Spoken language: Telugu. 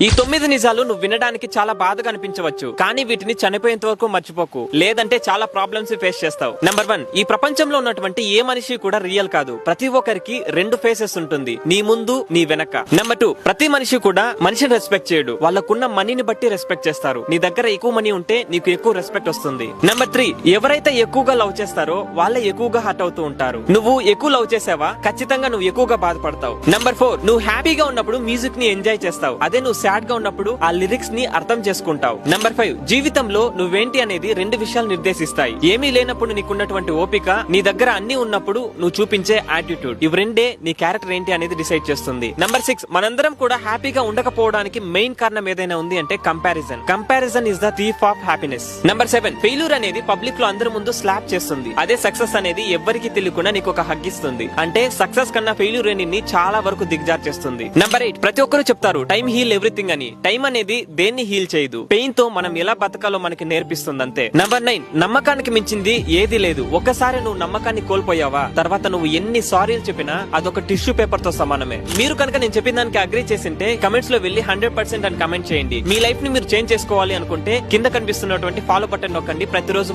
ఈ 9 నిజాలు నువ్వు వినడానికి చాలా బాధగా అనిపించవచ్చు, కానీ వీటిని చనిపోయేంత వరకు మర్చిపోకు, లేదంటే చాలా ప్రాబ్లమ్స్ ఫేస్ చేస్తావు. నెంబర్ 1, ఈ ప్రపంచంలో ఉన్నటువంటి ఏ మనిషి కూడా రియల్ కాదు. ప్రతి ఒక్కరికి 2 ఫేసెస్ ఉంటుంది, నీ ముందు నీ వెనక. నెంబర్ 2, ప్రతి మనిషి కూడా మనిషిని రెస్పెక్ట్ చేయడు, వాళ్ళకున్న మనీని బట్టి రెస్పెక్ట్ చేస్తారు. నీ దగ్గర ఎక్కువ మనీ ఉంటే నీకు ఎక్కువ రెస్పెక్ట్ వస్తుంది. నెంబర్ 3, ఎవరైతే ఎక్కువగా లవ్ చేస్తారో వాళ్ళే ఎక్కువగా హర్ట్ అవుతూ ఉంటారు. నువ్వు ఎక్కువ లవ్ చేసావా, ఖచ్చితంగా నువ్వు ఎక్కువగా బాధపడతావు. నెంబర్ 4, నువ్వు హ్యాపీగా ఉన్నప్పుడు మ్యూజిక్ ని ఎంజాయ్ చేస్తావు, అదే నువ్వు సాడ్ గా ఉన్నప్పుడు ఆ లిరిక్స్ ని అర్థం చేసుకుంటావు. నెంబర్ 5, జీవితంలో నువ్వేంటి అనేది 2 విషయాలు నిర్దేశిస్తాయి. ఏమీ లేనప్పుడు నీకున్నటువంటి ఓపిక, నీ దగ్గర అన్ని ఉన్నప్పుడు నువ్వు చూపించే యాటిట్యూడ్. ఇవి రెండే నీ క్యారెక్టర్ ఏంటి అనేది డిసైడ్ చేస్తుంది. నెంబర్ 6, మనందరం కూడా హ్యాపీగా ఉండకపోవడానికి మెయిన్ కారణం ఏదైనా ఉంది అంటే comparison. Comparison is the thief of happiness. Number 7, failure అనేది పబ్లిక్ లో అందరి ముందు స్లాప్ చేస్తుంది, అదే సక్సెస్ అనేది ఎవ్వరికి తెలియకుండా నీకు ఒక హగ్ ఇస్తుంది. అంటే సక్సెస్ కన్నా ఫెయిల్యూర్ ని చాలా వరకు దిగజార్ చేస్తుంది. నెంబర్ 8, ప్రతి ఒక్కరు చెప్తారు టైం హీల్ ఎవ్రీథింగ్ అని. టైం అనేది దేన్ని హీల్ చేయదు, పెయిన్ తో మనం ఎలా బతకాలో మనకి నేర్పిస్తుంది అంతే. నెంబర్ 9, నమ్మకానికి మించింది ఏది లేదు. ఒక్కసారి నువ్వు నమ్మకాన్ని కోల్పోయావా, తర్వాత నువ్వు ఎన్ని సారీలు చెప్పినా అదొక టిష్యూ పేపర్ తో సమానమే. మీరు కనుక నేను చెప్పిన దానికి అగ్రీ చేసింటే కమెంట్స్ లో వెళ్ళి 100% అని కమెంట్ చేయండి. మీ లైఫ్ ని మీరు చేంజ్ చేసుకోవాలి అనుకుంటే కింద కనిపిస్తున్నటువంటి ఫాలో బటన్ నొక్కండి. ప్రతిరోజు